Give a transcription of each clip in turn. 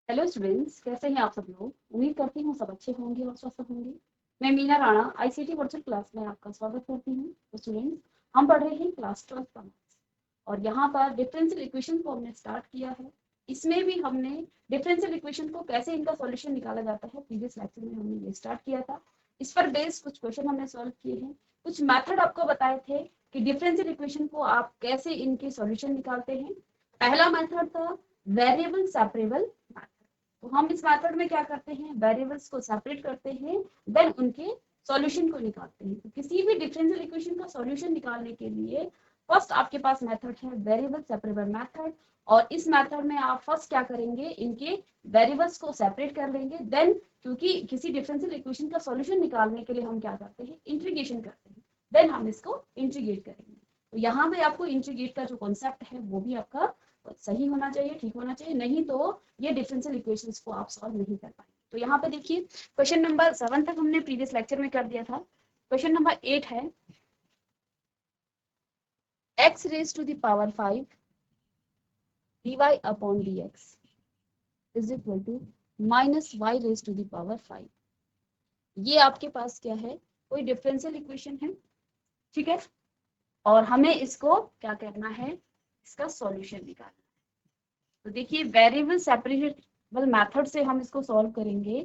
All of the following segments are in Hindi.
हेलो स्टूडेंट्स, कैसे हैं आप सब लोग। उम्मीद करती हूँ सब अच्छे होंगे और स्वस्थ होंगे। मैं Meena Rana ICT virtual class में आपका स्वागत करती हूँ। तो स्टूडेंट्स, हम पढ़ रहे हैं क्लास 12 का मैथ्स और यहाँ पर डिफरेंशियल इक्वेशन को हमने स्टार्ट किया है। इसमें भी हमने डिफरेंशियल इक्वेशन को कैसे इनका सॉल्यूशन निकाला जाता है प्रीवियस लेक्चर में हमने ये स्टार्ट किया था। इस पर बेस्ड कुछ क्वेश्चन हमने सॉल्व किए हैं, कुछ मैथड आपको बताए थे कि डिफरेंशियल इक्वेशन को आप कैसे इनके सॉल्यूशन निकालते हैं। पहला मेथड था वेरिएबल सेपरेबल। तो हम इस मेथड में क्या करते हैं, वेरिएबल्स को सेपरेट करते हैं, देन उनके सॉल्यूशन को निकालते हैं। तो किसी भी डिफरेंशियल इक्वेशन का सॉल्यूशन निकालने के लिए फर्स्ट आपके पास मेथड है वेरिएबल सेपरेबल मेथड। और इस मेथड में आप फर्स्ट क्या करेंगे, इनके वेरिएबल्स को सेपरेट कर लेंगे। देन क्योंकि किसी डिफरेंशियल इक्वेशन का सॉल्यूशन निकालने के लिए हम क्या करते हैं, इंटीग्रेशन करते हैं। देन हम इसको इंटीग्रेट करेंगे। तो यहाँ पे आपको इंटीग्रेट का जो कॉन्सेप्ट है वो भी आपका सही होना चाहिए, ठीक होना चाहिए, नहीं तो ये डिफरेंशियल इक्वेशंस को आप सॉल्व नहीं कर पाएंगे। तो यहाँ पे देखिए, क्वेश्चन नंबर 7 तक हमने प्रीवियस लेक्चर में कर दिया था। क्वेश्चन नंबर 8 है x raise to the power 5 dy upon dx is equal to minus y raise to the power 5। ये आपके पास क्या है, कोई डिफरेंशियल इक्वेशन है, ठीक है। और हमें इसको क्या करना है, इसका सॉल्यूशन निकालना है। तो देखिए, वेरिएबल सेपरेबल मेथड से हम इसको सॉल्व करेंगे।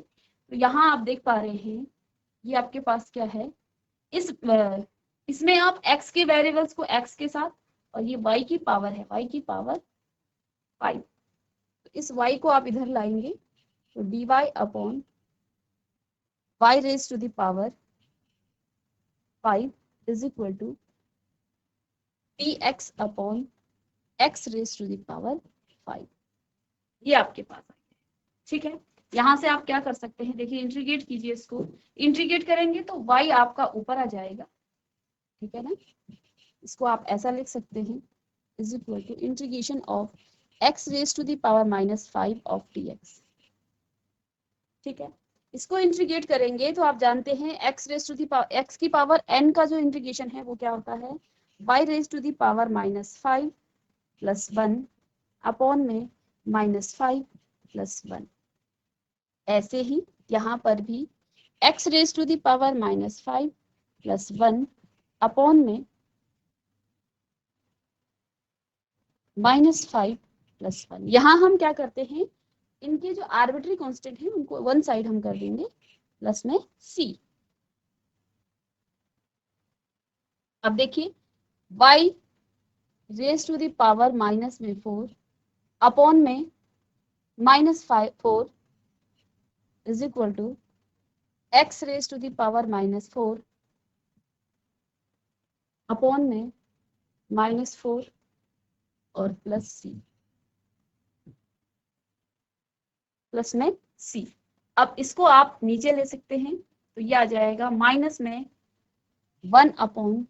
तो यहाँ आप देख पा रहे हैं, ये आपके पास क्या है, इसमें आप x के वेरिएबल्स को x के साथ, और ये y की पावर है, y की पावर 5। तो इस y को आप इधर लाएंगे, तो dy upon y raise to the power 5 is equal to dx upon x raise to the power 5। ये आपके पास आ गया, ठीक है। यहाँ से आप क्या कर सकते हैं, देखिए इंटीग्रेट कीजिए, इसको इंटीग्रेट करेंगे तो y आपका ऊपर आ जाएगा, ठीक है ना। इसको आप ऐसा लिख सकते हैं, is equal to integration of x raise to the power -5 of dx, ठीक है। इसको इंटीग्रेट करेंगे तो आप जानते हैं x raise to the power x की पावर n का जो इंटीग्रेशन है वो क्या होता है, y raise to the power -5 plus 1 upon में -5 प्लस 1। ऐसे ही यहाँ पर भी x raise to the power -5 plus 1 upon में -5 प्लस 1। यहाँ हम क्या करते हैं, इनके जो आर्बिट्री कांस्टेंट है उनको वन साइड हम कर देंगे, प्लस में c। अब देखिए, y raise to the power minus में 4 अपॉन में -4 is equal to x raise to the power -4 upon में -4 और प्लस c, प्लस में c। अब इसको आप नीचे ले सकते हैं, तो ये आ जाएगा माइनस में 1 अपॉन,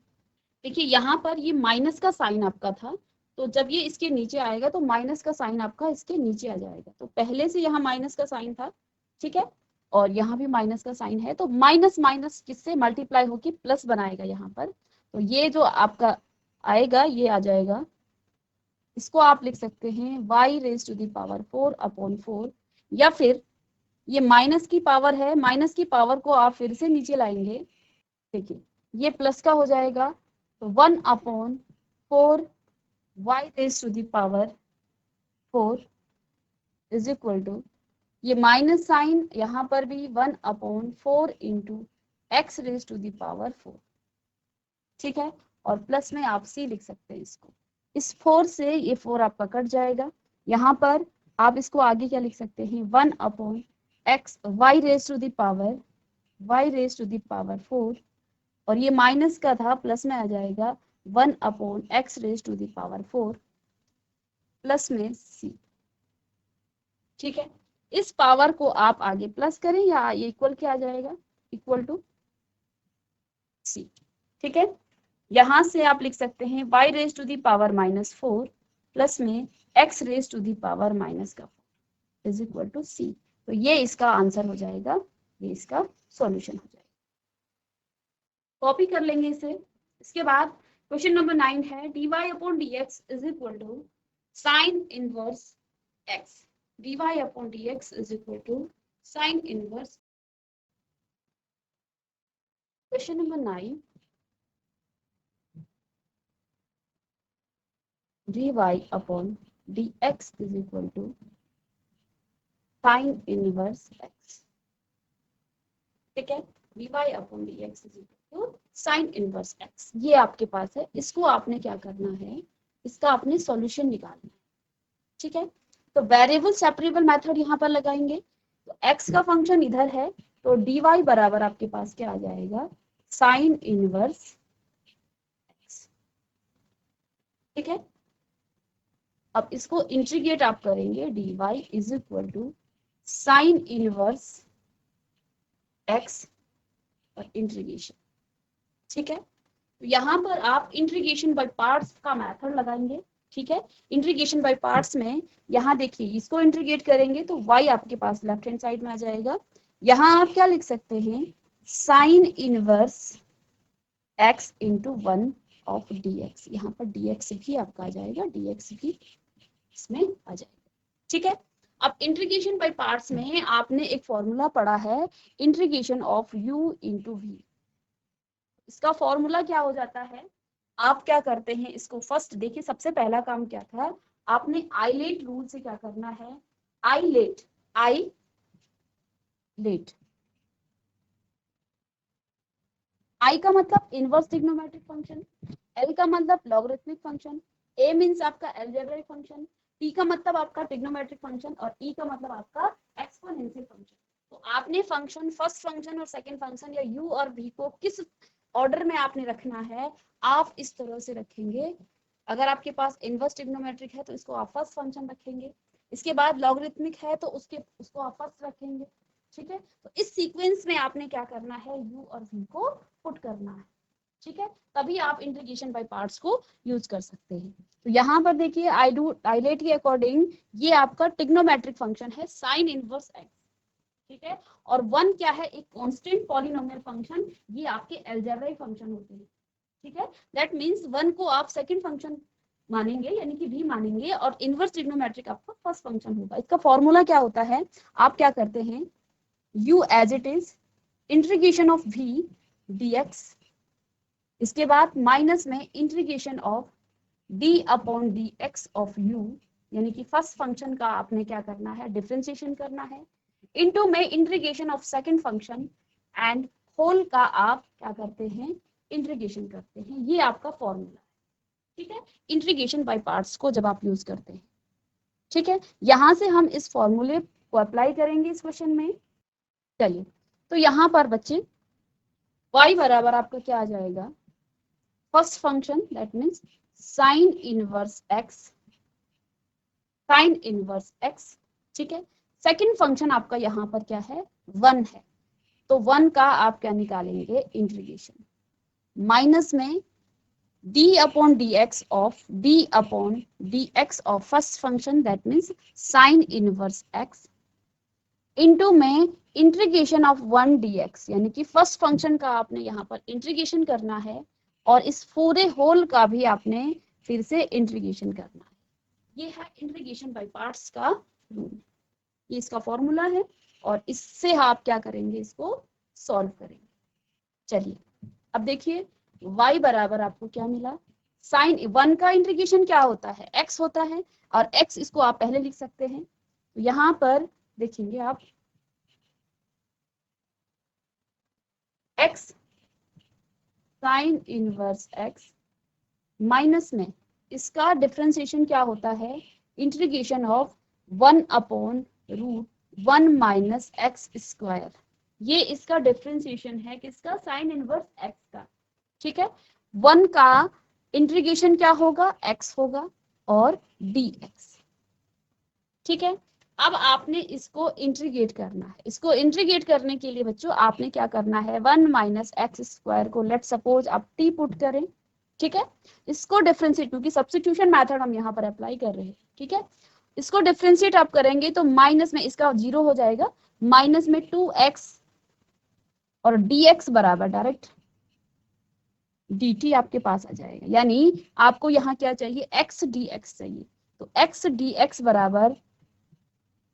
देखिए यहाँ पर ये माइनस का साइन आपका था, तो जब ये इसके नीचे आएगा तो माइनस का साइन आपका इसके नीचे आ जाएगा। तो पहले से यहाँ माइनस का साइन था, ठीक है, और यहाँ भी माइनस का साइन है, तो माइनस माइनस किससे मल्टीप्लाई होकर प्लस बनाएगा यहाँ पर। तो ये जो आपका आएगा ये आ जाएगा, इसको आप लिख सकते हैं y raise to the power 4 upon 4, या फिर ये माइनस की पावर है, माइनस की पावर को आप फिर से नीचे लाएंगे, देखिए ये प्लस का हो जाएगा, तो 1 upon 4 y raise to the power 4 is equal to, ये माइनस साइन यहाँ पर भी 1 upon 4 into X raise to the power 4, ठीक है। और प्लस में आप c लिख सकते हैं इसको। इस 4 से ये 4 आपका कट जाएगा। यहाँ पर आप इसको आगे क्या लिख सकते हैं, 1 upon X Y raise to the power 4, और ये माइनस का था, प्लस में आ जाएगा 1 upon X raise to the power 4 plus में c, ठीक है। इस पावर को आप आगे प्लस करें या ये इक्वल क्या आ जाएगा, इक्वल टू c, ठीक है। यहां से आप लिख सकते हैं y raise to the power -4 plus में x raise to the power -4 is equal to c। तो ये इसका आंसर हो जाएगा, ये इसका सॉल्यूशन हो जाएगा। कॉपी कर लेंगे इसे। इसके बाद क्वेश्चन नंबर 9 है dy upon dx is equal to sine inverse x। dy upon dx is equal to sin inverse. Question number 9. dy upon dx is equal to sin inverse x. ठीक है, dy upon dx is equal to sin inverse x. ये आपके पास है, इसको आपने क्या करना है, इसका आपने सॉल्यूशन निकालना है. ठीक है, तो वेरिएबल सेपरेबल मेथड यहाँ पर लगाएंगे. तो x का फंक्शन इधर है, तो dy बराबर आपके पास क्या आ जाएगा, साइन इनवर्स x. ठीक है, अब इसको इंटीग्रेट आप करेंगे, dy is equal to sine inverse x और इंटीग्रेशन. ठीक है, तो यहाँ पर आप इंटीग्रेशन बाय पार्ट्स का मेथड लगाएंगे. ठीक है, इंटीग्रेशन बाय पार्ट्स में यहाँ देखिए, इसको इंटीग्रेट करेंगे तो y आपके पास लेफ्ट हैंड साइड में आ जाएगा. यहाँ आप क्या लिख सकते हैं, sign inverse x into 1 of dx. यहाँ पर dx भी आपका आ जाएगा, dx भी इसमें आ जाएगा. ठीक है, अब इंटीग्रेशन बाय पार्ट्स में आपने एक फॉर्मूला पढ़ा है, integration of u into v. इसका फॉर्मूला क्या हो जाता है, आप क्या करते हैं, इसको फर्स्ट देखिए, सबसे पहला काम क्या था, आपने आईलेट रूल से क्या करना है, आईलेट आई का मतलब इनवर्स ट्रिग्नोमेट्रिक फंक्शन, एल का मतलब लॉगरिथमिक फंक्शन, ए मींस आपका अलजेब्रिक फंक्शन, टी का मतलब आपका ट्रिग्नोमेट्रिक फंक्शन और ई का मतलब आपका एक्सपोनेंशियल फंक्शन. तो आपने फंक्शन, फर्स्ट फंक्शन और सेकंड फंक्शन या यू और वी को किस ऑर्डर में आपने रखना है, आप इस तरह से रखेंगे. अगर आपके पास इनवर्स ट्रिग्नोमेट्रिक है तो इसको आप फर्स्ट फंक्शन रखेंगे, इसके बाद लॉगरिथमिक है तो उसको आप फर्स्ट रखेंगे. ठीक है, तो इस सीक्वेंस में आपने क्या करना है, u और v को पुट करना है. ठीक है, तभी आप इंटीग्रेशन बाय पार्ट्स को यूज कर सकते हैं. तो यहाँ पर देखिए, आईलेट के अकॉर्डिंग ये आपका ट्रिग्नोमेट्रिक फंक्शन है साइन इनवर्स x. ठीक है, और 1 क्या है, एक कांस्टेंट पॉलिनोमियल फंक्शन, ये आपके अलजेब्रिक फंक्शन होते हैं. ठीक है, दैट मींस 1 को आप सेकंड फंक्शन मानेंगे, यानी कि v मानेंगे, और इनवर्स ट्रिग्नोमेट्रिक आपका फर्स्ट फंक्शन होगा. इसका फॉर्मूला क्या होता है, आप क्या करते हैं, u as it is integration of v dx, इसके बाद माइनस में integration of d upon dx of u, यानी कि फर्स्ट फंक्शन का आपने क्या करना है, डिफरेंशिएशन करना है, इनटू में integration of second function and whole का आप क्या करते हैं, इंटीग्रेशन करते हैं. ये आपका फॉर्मूला है. ठीक है, इंटीग्रेशन बाय पार्ट्स को जब आप यूज करते हैं. ठीक है, यहां से हम इस फॉर्मूले को अप्लाई करेंगे इस क्वेश्चन में. चलिए, तो यहाँ पर बच्चे y बराबर आपका क्या आ जाएगा, first function that means sign inverse x. ठीक है, सेकंड फंक्शन आपका यहाँ पर क्या है, 1 है, तो 1 का आप क्या निकालेंगे, इंटीग्रेशन, माइनस में d upon dx of first function that means sign inverse x, into में इंटीग्रेशन ऑफ 1 dx, यानी कि फर्स्ट फंक्शन का आपने यहाँ पर इंटीग्रेशन करना है, और इस पूरे होल का भी आपने फिर से इंटीग्रेशन करना है. ये है इंटीग्रेशन बाय पार्ट्स का रूल, ये इसका फॉर्मूला है, और इससे आप क्या करेंगे, इसको सॉल्व करेंगे. चलिए, अब देखिए, y बराबर आपको क्या मिला, साइन 1 का इंटीग्रेशन क्या होता है, x होता है, और x इसको आप पहले लिख सकते हैं. तो यहाँ पर देखेंगे आप, x sine inverse x minus में इसका डिफरेंशिएशन क्या होता है, integration of 1 upon root 1 minus x square. ये इसका डिफरेंशिएशन है किसका, साइन इनवर्स x का. ठीक है, 1 का इंटीग्रेशन क्या होगा, x होगा और dx. ठीक है, अब आपने इसको इंटीग्रेट करना है. इसको इंटीग्रेट करने के लिए बच्चों आपने क्या करना है, 1 माइनस एक्स स्क्वायर को लेट सपोज आप t पुट करें. ठीक है, इसको डिफरेंशिएट, क्योंकि सब्स्टिट्यूशन मेथड हम यहाँ पर अप्लाई कर रहे हैं. ठीक है, इसको डिफरेंशिएट आप करेंगे तो माइनस में इसका 0 हो जाएगा, माइनस में 2x और dx बराबर डायरेक्ट dt आपके पास आ जाएगा. यानी आपको यहाँ क्या चाहिए, x dx चाहिए. तो x dx बराबर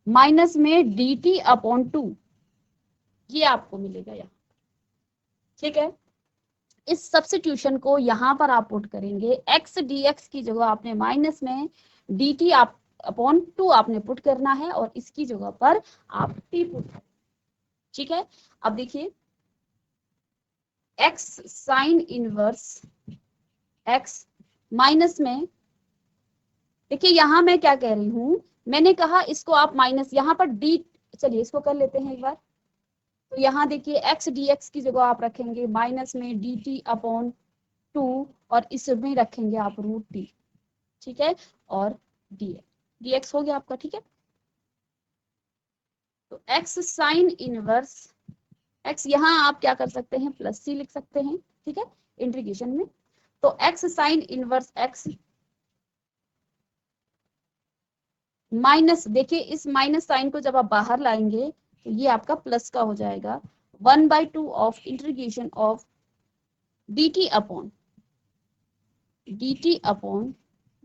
माइनस में dt अपॉन 2, ये आपको मिलेगा यहाँ। ठीक है, इस सब्स्टिट्यूशन को यहाँ पर आप पुट करेंगे, x dx की जगह आपने माइनस में dt आप अपॉन 2 आपने पुट करना है और इसकी जगह पर आप t पुट करेंगे। ठीक है, अब देखिए x sine inverse x minus में, देखिए यहां मैं क्या कह रही हूं, मैंने कहा इसको आप माइनस यहाँ पर d, चलिए इसको कर लेते हैं एक बार। तो यहाँ देखिए x dx की जगह आप रखेंगे माइनस में dt अपॉन 2 और इसमें रखेंगे आप रूट t। ठीक है, और dx हो गया आपका। ठीक है, तो x साइन इनवर्स x, यहाँ आप क्या कर सकते हैं प्लस c लिख सकते हैं। ठीक है, इंटीग्रेशन में, तो x sine inverse x minus, देखिए इस माइनस साइन को जब आप बाहर लाएंगे तो ये आपका प्लस का हो जाएगा 1/2 of integration of dt upon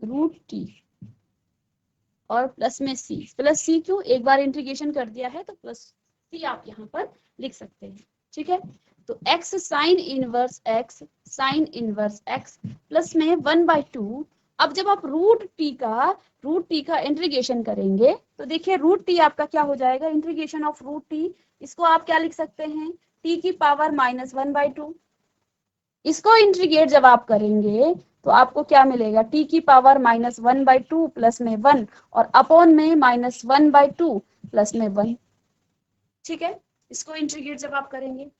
root t और प्लस में c, प्लस c क्यों, एक बार इंटीग्रेशन कर दिया है तो प्लस c आप यहाँ पर लिख सकते हैं। ठीक है, तो x sine inverse x plus में 1/2, अब जब आप रूट टी का इंटीग्रेशन करेंगे तो देखिए रूट टी आपका क्या हो जाएगा, इंटीग्रेशन ऑफ रूट टी, इसको आप क्या लिख सकते हैं t की पावर -1/2। इसको इंटीग्रेट जब आप करेंगे तो आपको क्या मिलेगा, t की पावर -1/2 प्लस में 1 और अपॉन में -1/2 प्लस में 1। ठीक है, इसको इंटीग्रेट जब आप करेंगे,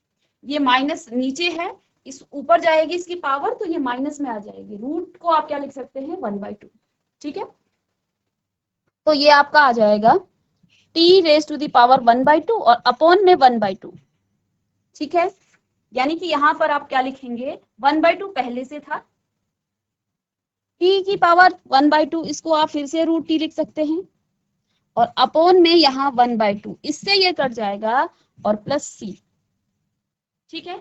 ये माइनस नीचे है, इस ऊपर जाएगी इसकी पावर तो ये माइनस में आ जाएगी, रूट को आप क्या लिख सकते हैं 1/2। ठीक है, तो ये आपका आ जाएगा t raise to the power 1/2 और अपॉन में 1/2। ठीक है, यानी कि यहाँ पर आप क्या लिखेंगे, 1/2 पहले से था, t की पावर 1/2, इसको आप फिर से रूट t लिख सकते हैं और अपॉन में यहाँ 1/2, इससे ये कट जाएगा और प्लस c। ठीक है,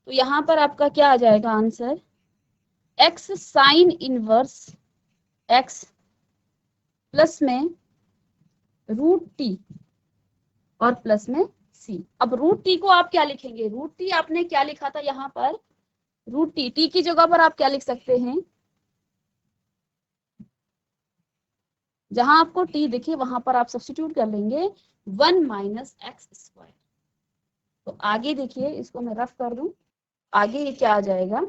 तो यहाँ पर आपका क्या आ जाएगा answer, x sine inverse x plus में रूट t और प्लस में c। अब रूट t को आप क्या लिखेंगे, रूट t आपने क्या लिखा था यहाँ पर, रूट t की जगह पर आप क्या लिख सकते हैं, जहां आपको t दिखे वहां पर आप सब्स्टिट्यूट कर लेंगे 1 माइनस एक्स स्क्वायर। तो आगे देखिए इसको मैं रफ कर दूं, आगे ये क्या आ जाएगा,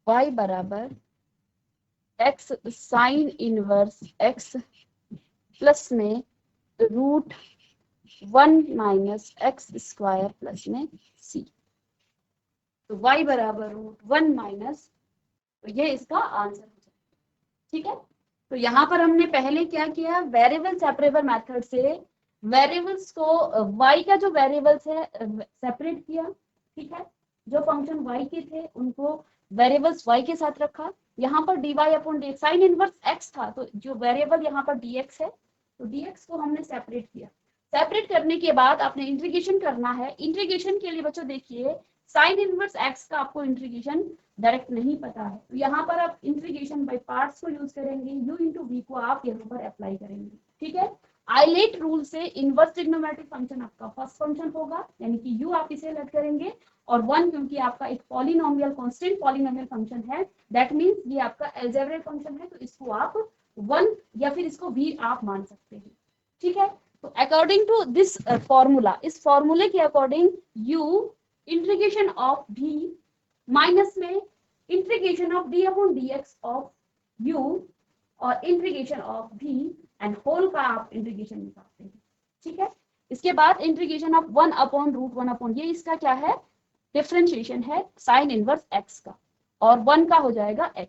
y बराबर x sine inverse x plus में root 1 minus x square plus में c। तो y बराबर रूट 1 माइनस, तो ये इसका आंसर हो जाएगा। ठीक है, तो यहाँ पर हमने पहले क्या किया, वेरिएबल सेपरेबल मेथड से वेरिएबल्स को y का जो वेरिएबल्स है सेपरेट किया। ठीक है, जो फंक्शन y के थे उनको वेरिएबल्स y के साथ रखा, यहाँ पर dy upon D sign inverse x था तो जो वेरिएबल यहाँ पर dx है तो dx को हमने सेपरेट किया। सेपरेट करने के बाद आपने इंटीग्रेशन करना है। इंटीग्रेशन के लिए बच्चों देखिए साइन इनवर्स x का आपको इंटीग्रेशन डायरेक्ट नहीं पता है तो यहाँ पर आप इंटीग्रेशन बाय पार्ट्स को यूज करेंगे, u इंटू वी को आप यहाँ पर अप्लाई करेंगे। ठीक है, आइलेट रूल से इनवर्स ट्रिग्नोमेट्रिक फंक्शन आपका फर्स्ट फंक्शन होगा, यानी कि u आप इसे लेट करेंगे और 1 क्योंकि आपका एक पॉलिनोमियल कांस्टेंट पॉलिनोमियल फंक्शन है, दैट मींस ये आपका अलजेब्रिक फंक्शन है तो इसको आप 1 या फिर इसको v आप मान सकते हैं। ठीक है, तो अकॉर्डिंग टू दिस फॉर्मूला, इस फॉर्मूले के according u integration of v minus में integration of d upon dx of u और integration of v and whole का आप इंटीग्रेशन निकालते हैं। ठीक है, इसके बाद integration of 1 upon root 1 upon, ये इसका क्या है, डिफरेंशिएशन है साइन इनवर्स x का और 1 का हो जाएगा x।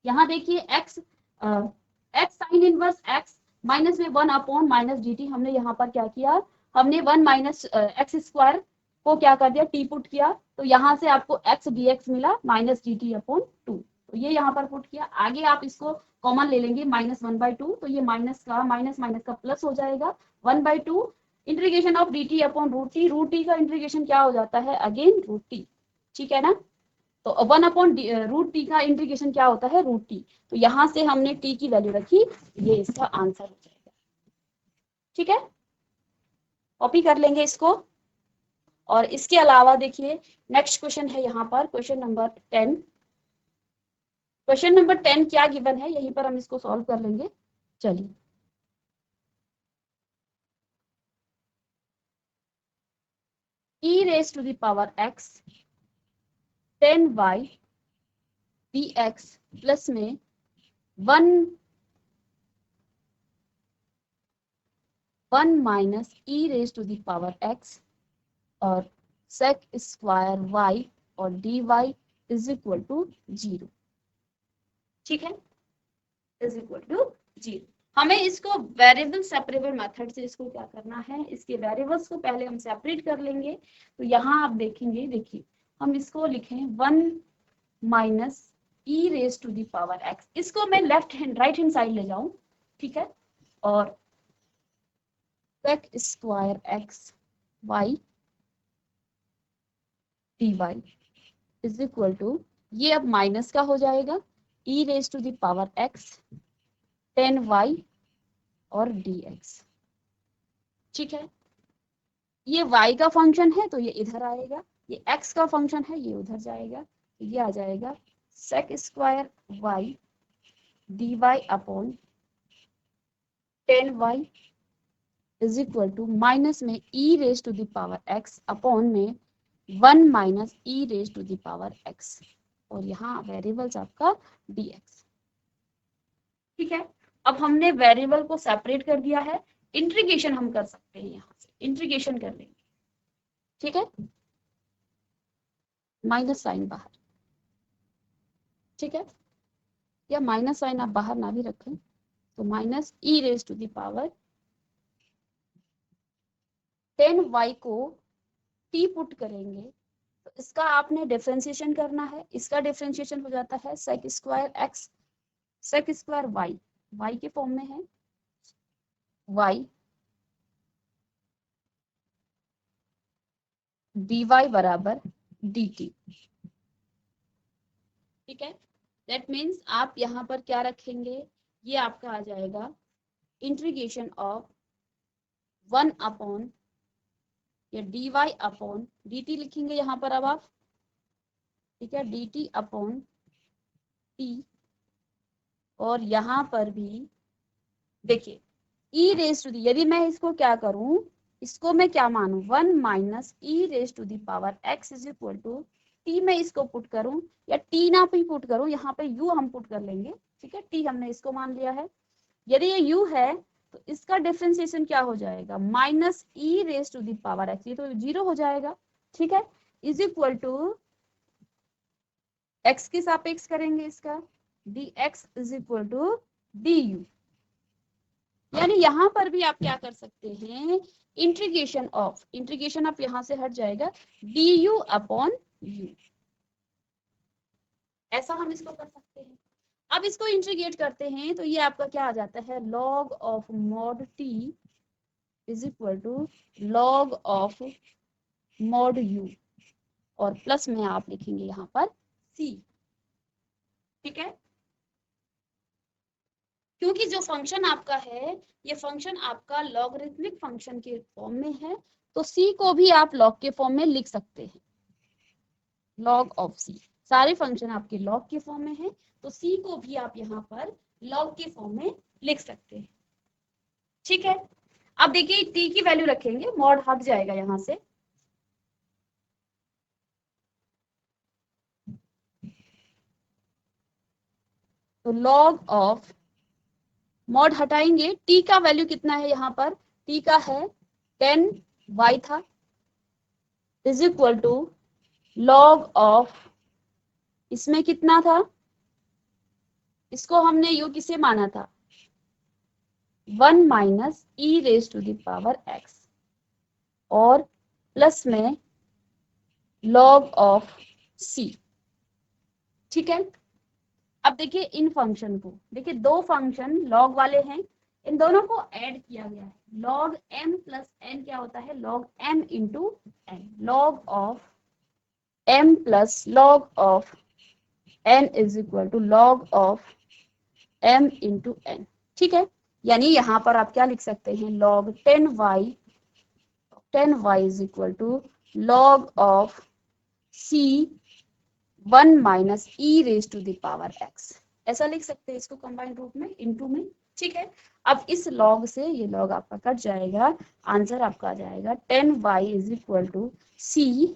यहाँ देखिए x sine inverse x minus में 1 अपॉन माइनस dt, हमने यहाँ पर क्या किया, हमने 1 माइनस एक्स स्क्वायर को क्या कर दिया, टी पुट किया तो यहाँ से आपको x dx मिला माइनस dt अपॉन 2, तो ये यहाँ पर पुट किया। आगे आप इसको कॉमन ले लेंगे -1/2 तो ये माइनस का प्लस हो जाएगा 1/2 integration of dt upon root T का इंटीग्रेशन क्या हो जाता है अगेन रूट टी। ठीक है ना, तो 1 अपॉन रूट टी का इंटीग्रेशन क्या होता है रूट टी, तो यहाँ से हमने टी की वैल्यू रखी, ये इसका आंसर हो जाएगा। ठीक है, कॉपी कर लेंगे इसको। और इसके अलावा देखिए नेक्स्ट क्वेश्चन है यहाँ पर क्वेश्चन नंबर 10। क्वेश्चन नंबर 10 क्या गिवन है, यहीं पर हम इसको सॉल्व कर लेंगे। चलिए, e raised to the power x 10y dx plus में 1 minus e raised to the power x और sec स्क्वायर y और dy इज इक्वल टू 0। ठीक है, इज इक्वल टू 0। हमें इसको वेरिएबल सेपरेबल मेथड से इसको क्या करना है, इसके वेरिएबल्स को पहले हम सेपरेट कर लेंगे। तो यहाँ आप देखेंगे, देखिए हम इसको लिखें 1 minus E raise to the power x, इसको मैं left hand right hand side ले जाऊं, ठीक है, और sec square x y d y is equal to, ये अब माइनस का हो जाएगा, E raise to the power x 10y और dx। ठीक है, ये y का फंक्शन है तो ये इधर आएगा, ये x का फंक्शन है ये उधर जाएगा, तो ये आ जाएगा sec square y dy upon 10y is equal to minus में e raise to the power x upon में 1 minus e raise to the power x और यहाँ वेरिएबल्स आपका dx। ठीक है, अब हमने वेरिएबल को सेपरेट कर दिया है, इंटीग्रेशन हम कर सकते हैं, यहाँ से इंटीग्रेशन कर लेंगे। ठीक है, माइनस साइन बाहर, ठीक है, या माइनस साइन आप बाहर ना भी रखें तो minus E raise to the power 10y को t पुट करेंगे तो इसका आपने डिफरेंशिएशन करना है, इसका डिफरेंशिएशन हो जाता है sec square x sec square y के फॉर्म में है y dy बराबर dt। ठीक है, दैट मीन्स आप यहाँ पर क्या रखेंगे, ये आपका आ जाएगा इंटीग्रेशन ऑफ 1 अपॉन या dy अपॉन dt लिखेंगे यहाँ पर अब आप, ठीक है, dt अपॉन t, और यहाँ पर भी देखिए e रेज टू दी, यदि मैं इसको क्या करूं, इसको मैं क्या मानूं 1 minus E raise to the power x is equal to t, मैं इसको पुट करूं या t ना भी पुट करूं, यहाँ पे u हम पुट कर लेंगे। ठीक है, t हमने इसको मान लिया है, यदि ये u है तो इसका डिफरेंशिएशन क्या हो जाएगा minus E raise to the power x, ये तो 0 हो जाएगा। ठीक है, इज इक्वल टू x के सापेक्ष करेंगे इसका dx is equal to du, यानी यहां पर भी आप क्या कर सकते हैं, इंटीग्रेशन ऑफ, इंटीग्रेशन आप यहां से हट जाएगा du अपॉन u, ऐसा हम इसको कर सकते हैं। अब इसको इंटीग्रेट करते हैं तो ये आपका क्या आ जाता है log of mod t is equal to log of mod u और प्लस में आप लिखेंगे यहाँ पर c। ठीक है, क्योंकि जो फंक्शन आपका है ये फंक्शन आपका लॉगरिथमिक फंक्शन के फॉर्म में है तो c को भी आप लॉग के फॉर्म में लिख सकते हैं, log ऑफ c, सारे फंक्शन आपके लॉग के फॉर्म में है तो c को भी आप यहाँ पर लॉग के फॉर्म में लिख सकते हैं। ठीक है, अब देखिए t की वैल्यू रखेंगे, मॉड हट जाएगा यहाँ से, तो log ऑफ मॉड हटाएंगे, t का वैल्यू कितना है यहाँ पर, t का है 10y था is equal to log of, इसमें कितना था, इसको हमने u किसे माना था 1 minus E raise to the power x और प्लस में log ऑफ c। ठीक है, अब देखिए इन फंक्शन को, देखिए दो फंक्शन लॉग वाले हैं, इन दोनों को ऐड किया गया है, log m प्लस n क्या होता है log m into n, log of m plus log of n is equal to log of m into n। ठीक है, यानी यहाँ पर आप क्या लिख सकते हैं, log 10y is equal to log of c 1 minus E raise to the power x, ऐसा लिख सकते हैं इसको कंबाइंड रूप में इनटू में। ठीक है, अब इस log से ये log आपका कट जाएगा, आंसर आपका आ जाएगा 10y is equal to c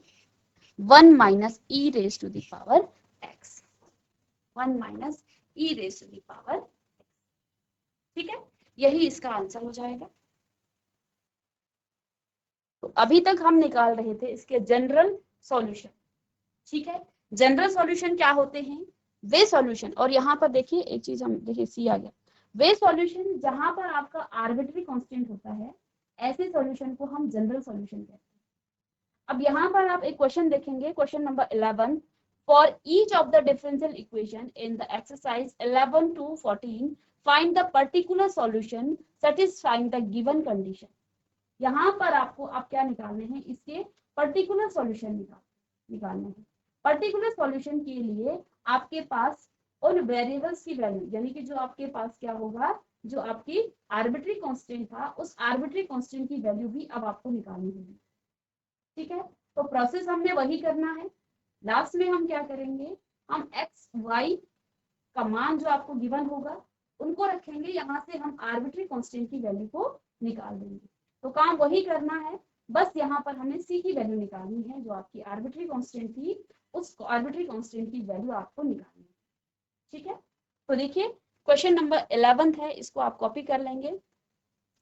1 minus E raise to the power x, 1 minus E raise to the power. ठीक है, यही इसका आंसर हो जाएगा। तो अभी तक हम निकाल रहे थे इसके जनरल सॉल्यूशन। ठीक है, जनरल सॉल्यूशन क्या होते हैं, वे सॉल्यूशन, और यहाँ पर देखिए एक चीज हम देखिए सी आ गया, वे सॉल्यूशन जहां पर आपका आर्बिट्री कांस्टेंट होता है, ऐसे सॉल्यूशन को हम जनरल सॉल्यूशन कहते हैं। अब यहाँ पर आप एक क्वेश्चन देखेंगे, question number 11, for each of the differential equation in the exercise 11 to 14 find the particular solution satisfying the given condition. यहाँ पर आपको आप क्या निकालने हैं, इसके पर्टिकुलर सॉल्यूशन निकालने हैं। पर्टिकुलर सॉल्यूशन के लिए आपके पास उन वेरिएबल्स की वैल्यू, यानी कि जो आपके पास क्या होगा, जो आपकी आर्बिट्री कांस्टेंट था, उस आर्बिट्री कांस्टेंट की वैल्यू भी अब आपको निकालनी होगी। ठीक है, तो प्रोसेस हमने वही करना है। लास्ट में हम क्या करेंगे, हम एक्स वाई का मान जो आपको गिवन होगा उनको रखेंगे, यहाँ से हम आर्बिट्री कांस्टेंट की वैल्यू को निकाल देंगे। तो काम वही करना है, बस यहाँ पर हमें सी की वैल्यू निकालनी है, जो आपकी आर्बिट्री कांस्टेंट थी, उस आर्बिट्री कांस्टेंट की वैल्यू आपको निकालनी है। ठीक है, तो देखिए क्वेश्चन नंबर 11 है, इसको आप कॉपी कर लेंगे।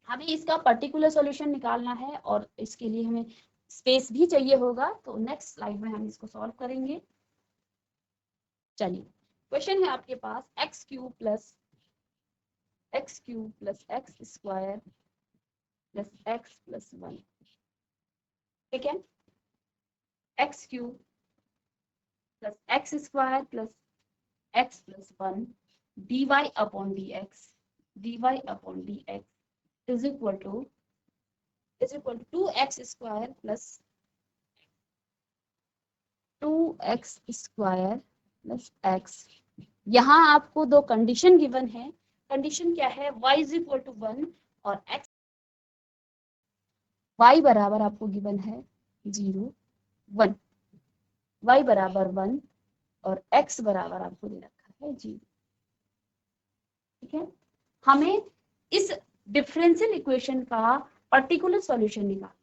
हमें इसका पर्टिकुलर सॉल्यूशन निकालना है और इसके लिए हमें स्पेस भी चाहिए होगा, तो नेक्स्ट स्लाइड में हम इसको सॉल्व करेंगे। चलिए, क्वेश्चन है आपके पास x cube plus x square plus x plus 1। ठीक है, x cube plus x square plus x plus 1 dy upon dx is equal to 2x square plus 2x square plus x। यहाँ आपको दो कंडीशन गिवन है। कंडीशन क्या है, y इज इक्वल टू 1 और x, y बराबर आपको गिवन है 0 1, y बराबर 1 और x बराबर आपको दे रखा है 0। ठीक है, हमें इस डिफरेंशियल इक्वेशन का पर्टिकुलर सॉल्यूशन निकालना है।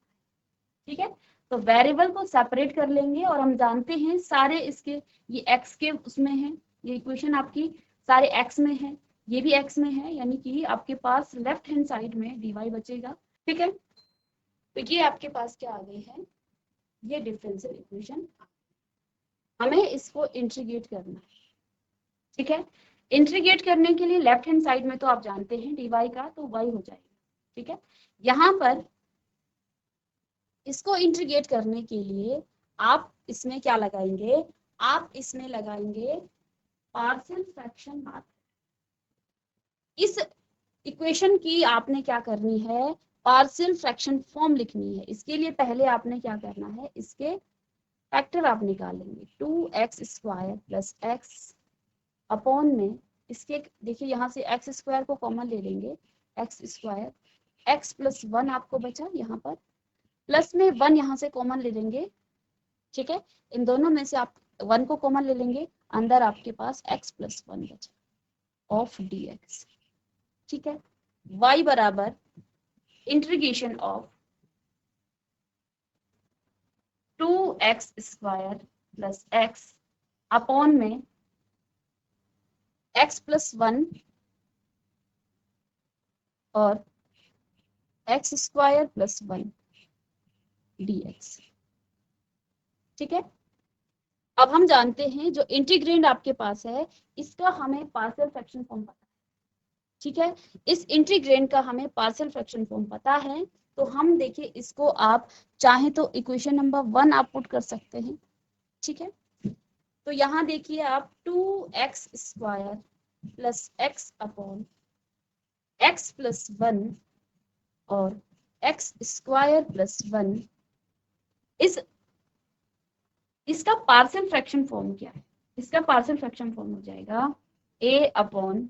ठीक है, तो वेरिएबल को सेपरेट कर लेंगे और हम जानते हैं सारे इसके, ये x के उसमें है, ये इक्वेशन आपकी सारे x में है, ये भी x में है, यानी कि आपके पास लेफ्ट हैंड साइड में dy बचेगा। ठीक है, तो ये आपके पास क्या आ गई है, ये डिफरेंशियल इक्वेशन। हमें इसको इंटीग्रेट करना है। ठीक है, इंटीग्रेट करने के लिए लेफ्ट हैंड साइड में तो आप जानते हैं dy का, तो y हो जाएगा। ठीक है, यहाँ पर इसको इंटीग्रेट करने के लिए आप इसमें क्या लगाएंगे, आप इसमें लगाएंगे पार्शियल फ्रैक्शन मात्र। इस इक्वेशन की आपने क्या करनी है, पार्शियल फ्रैक्शन फॉर्म लिखनी है। इसके लिए पहले आपने क्या करना है, इसके फैक्टर आप निकालेंगे 2x square plus x upon में इसके, देखिए यहाँ से एक्स स्क्वायर को कॉमन ले लेंगे, एक्स स्क्वायर एक्स प्लस 1 आपको बचा, यहाँ पर प्लस में 1 यहाँ से कॉमन ले लेंगे। ठीक है, इन दोनों में से आप 1 को कॉमन ले लेंगे, अंदर आपके पास x प्लस 1 बचा ऑफ dx। ठीक है, y बराबर integration of 2x square plus x upon में x प्लस 1 और x स्क्वायर प्लस 1 dx। ठीक है, अब हम जानते हैं जो इंटीग्रेंड आपके पास है इसका हमें पार्शियल फ्रैक्शन फॉर्म पता है। ठीक है, इस इंटीग्रेंड का हमें पार्शियल फ्रैक्शन फॉर्म पता है, तो हम देखिए इसको आप चाहे तो इक्वेशन नंबर 1 आप पुट कर सकते हैं। ठीक है, तो यहाँ देखिए आप 2x square plus x upon x plus 1 और एक्स स्क्वायर प्लस 1, इसका पार्शियल फ्रैक्शन फॉर्म क्या है, इसका पार्शियल फ्रैक्शन फॉर्म हो जाएगा a अपॉन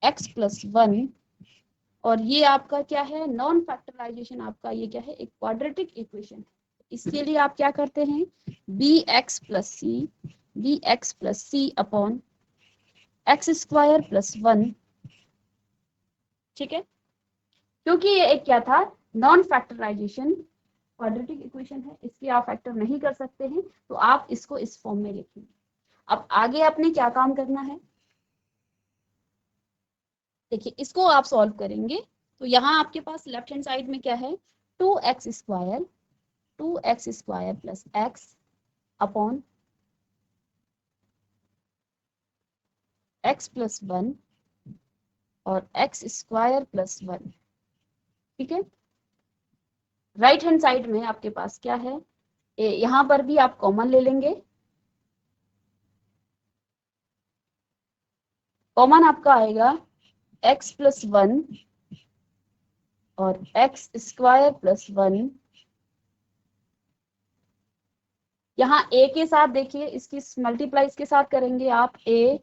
एक्स प्लस 1 और ये आपका क्या है, नॉन फैक्टराइजेशन आपका ये क्या है, एक क्वाड्रेटिक इक्वेशन है। इसके लिए आप क्या करते हैं, बी एक्स प्लस सी अपॉन एक्स स्क्वायर प्लस 1, ठीक है। क्योंकि ये एक क्या था, नॉन फैक्टराइजेशन क्वाड्रेटिक इक्वेशन है, इसके आप फैक्टर नहीं कर सकते हैं, तो आप इसको इस फॉर्म में लिखेंगे। अब आगे आपने क्या काम करना है, देखिए इसको आप सॉल्व करेंगे तो यहाँ आपके पास लेफ्ट हैंड साइड में क्या है, 2x square plus x upon x plus 1 और एक्स स्क्वायर प्लस 1, ठीक है। राइट हैंड साइड में आपके पास क्या है, यहाँ पर भी आप कॉमन ले लेंगे, कॉमन आपका आएगा x प्लस 1 और एक्स स्क्वायर प्लस 1। यहाँ a के साथ देखिए, इसकी मल्टीप्लाई इसके साथ करेंगे आप, a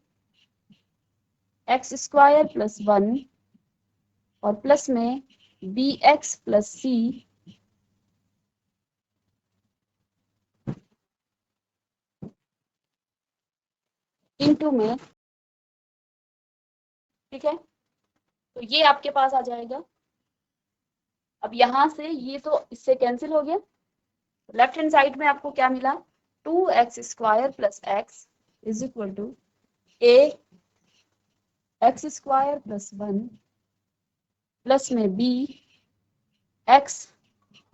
एक्स स्क्वायर प्लस 1 और प्लस में बी एक्स प्लस सी इंटू में, ठीक है। तो ये आपके पास आ जाएगा। अब यहां से ये तो इससे कैंसिल हो गया, लेफ्ट हैंड साइड में आपको क्या मिला, 2x square plus x is equal to a x square plus 1 plus में b x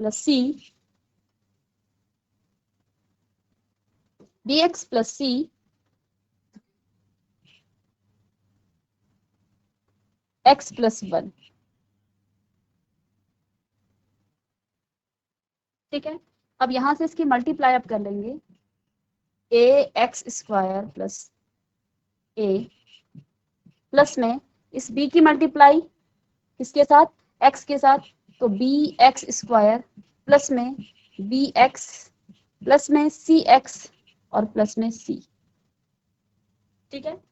plus c, b x plus c x plus 1, ठीक है। अब यहां से इसकी मल्टीप्लाई अप कर लेंगे, ए एक्स स्क्वायर प्लस ए प्लस में इस बी की मल्टीप्लाई किसके साथ, एक्स के साथ, तो बी एक्स स्क्वायर प्लस में बी एक्स प्लस में सी एक्स और प्लस में सी, ठीक है।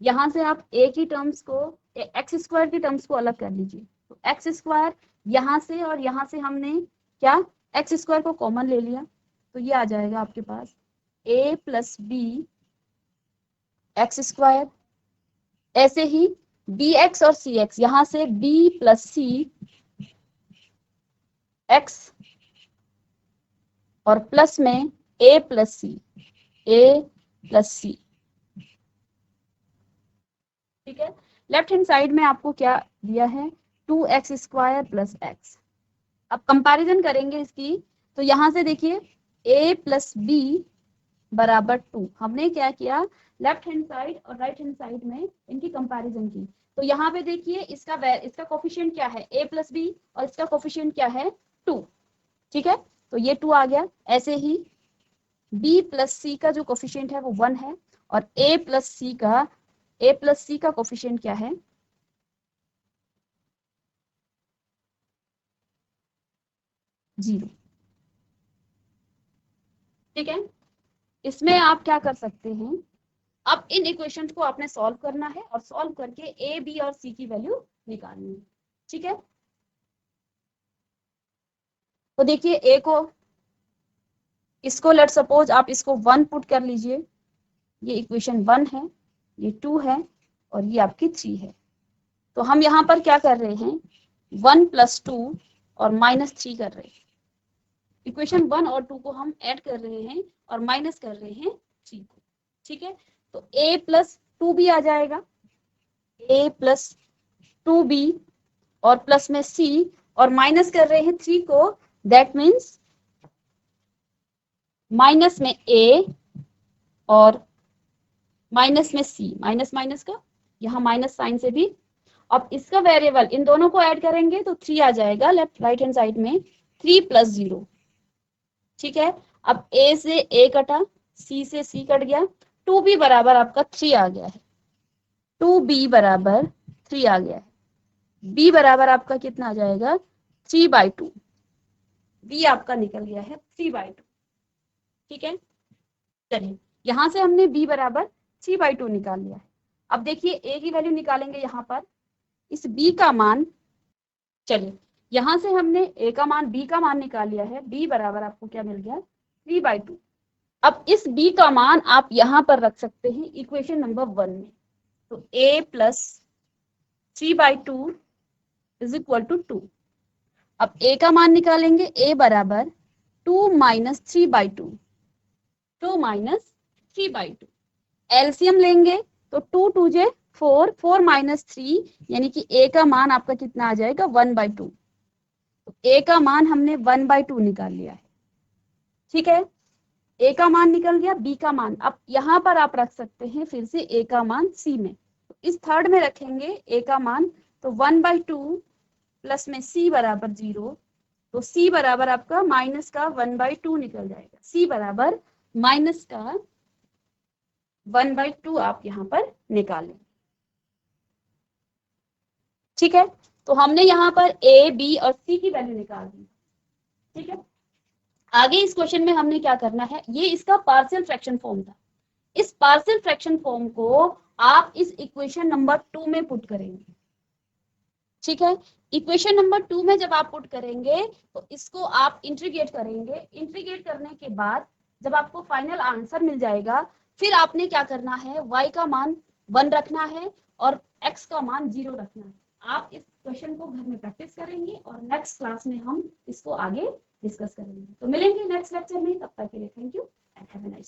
यहां से आप ए की टर्म्स को, एक्स स्क्वायर की टर्म्स को अलग कर लीजिए, तो एक्स स्क्वायर यहां से और यहां से हमने क्या, एक्स स्क्वायर को कॉमन ले लिया, तो ये आ जाएगा आपके पास ए प्लस बी एक्स स्क्वायर। ऐसे ही बी एक्स और सी एक्स, यहां से बी प्लस सी एक्स और प्लस में ए प्लस सी, ए प्लस सी, ठीक है। लेफ्ट हैंड साइड में आपको क्या दिया है, 2x स्क्वायर प्लस एक्स। अब कंपैरिजन करेंगे इसकी, तो यहां से देखिए a प्लस बी बराबर 2, हमने क्या किया, लेफ्ट हैंड साइड और राइट हैंड साइड में इनकी कंपैरिजन की। तो यहाँ पे देखिए इसका कोफिशिएंट क्या है, a प्लस बी, और इसका कोफिशिएंट क्या है, 2, ठीक है। तो ये 2 आ गया। ऐसे ही b प्लस सी का जो कोफिशिएंट है वो 1 है, और a प्लस सी का कोफिशिएंट क्या है, 0, ठीक है। इसमें आप क्या कर सकते हैं, अब इन इक्वेशंस को आपने सॉल्व करना है और सॉल्व करके ए बी और सी की वैल्यू निकालनी है, ठीक है। तो देखिए ए को, इसको लेट सपोज आप इसको 1 पुट कर लीजिए, ये इक्वेशन 1 है, ये 2 है और ये आपकी 3 है। तो हम यहाँ पर क्या कर रहे हैं, 1 प्लस 2 और माइनस 3 कर रहे हैं। इक्वेशन 1 और 2 को हम ऐड कर रहे हैं और माइनस कर रहे हैं 3 को, ठीक है। तो a प्लस 2b आ जाएगा, a प्लस 2b और प्लस में c और माइनस कर रहे हैं 3 को, दैट मीन्स माइनस में a और माइनस में c, माइनस माइनस का यहाँ माइनस साइन से भी। अब इसका वेरिएबल इन दोनों को ऐड करेंगे तो 3 आ जाएगा लेफ्ट राइट हैंड साइड में, 3 प्लस 0, ठीक है। अब a से a कटा, c से c कट गया, 2b बराबर आपका 3 आ गया है, 2b बराबर 3 आ गया है। b बराबर आपका कितना आ जाएगा, 3/2, b आपका निकल गया है 3/2, ठीक है। चलिए यहां से हमने b बराबर 3/2 निकाल लिया है। अब देखिए a की वैल्यू निकालेंगे, यहाँ पर इस b का मान चलिए यहां से हमने a का मान b का मान निकाल लिया है। b बराबर आपको क्या मिल गया, 3/2। अब इस b का मान आप यहां पर रख सकते हैं इक्वेशन नंबर 1 में। तो a plus 3/2 is equal to 2। अब a का मान निकालेंगे, a बराबर 2 माइनस 3/2, 2 माइनस 3/2। एलसीएम लेंगे तो 2 2 जे 4, 4 माइनस 3 यानी कि a का मान आपका कितना आ जाएगा, 1/2। तो a का मान हमने 1/2 निकाल लिया है। ठीक है, a का मान निकल गया, b का मान अब यहां पर आप रख सकते हैं फिर से a का मान c में। तो इस थर्ड में रखेंगे a का मान, तो 1/2 प्लस में c बराबर 0, तो c बराबर आपका माइनस का 1/2 निकल जाएगा। c बराबर माइनस का 1/2 आप यहाँ पर निकालें। ठीक है, तो हमने यहाँ पर a, b और c की वैल्यू निकाल दी। ठीक है, आगे इस क्वेश्चन में हमने क्या करना है, ये इसका पार्शियल फ्रैक्शन फॉर्म था। इस पार्शियल फ्रैक्शन फॉर्म को आप इस इक्वेशन नंबर 2 में पुट करेंगे। ठीक है, इक्वेशन नंबर 2 में जब आप पुट करेंगे तो इसको आप इंटीग्रेट करेंगे। इंटीग्रेट करने के बाद जब आपको फाइनल आंसर मिल जाएगा, फिर आपने क्या करना है, y का मान 1 रखना है और x का मान 0 रखना है। आप इस क्वेश्चन को घर में प्रैक्टिस करेंगे और नेक्स्ट क्लास में हम इसको आगे डिस्कस करेंगे। तो मिलेंगे नेक्स्ट लेक्चर में, तब तक के लिए thank you and have a nice day.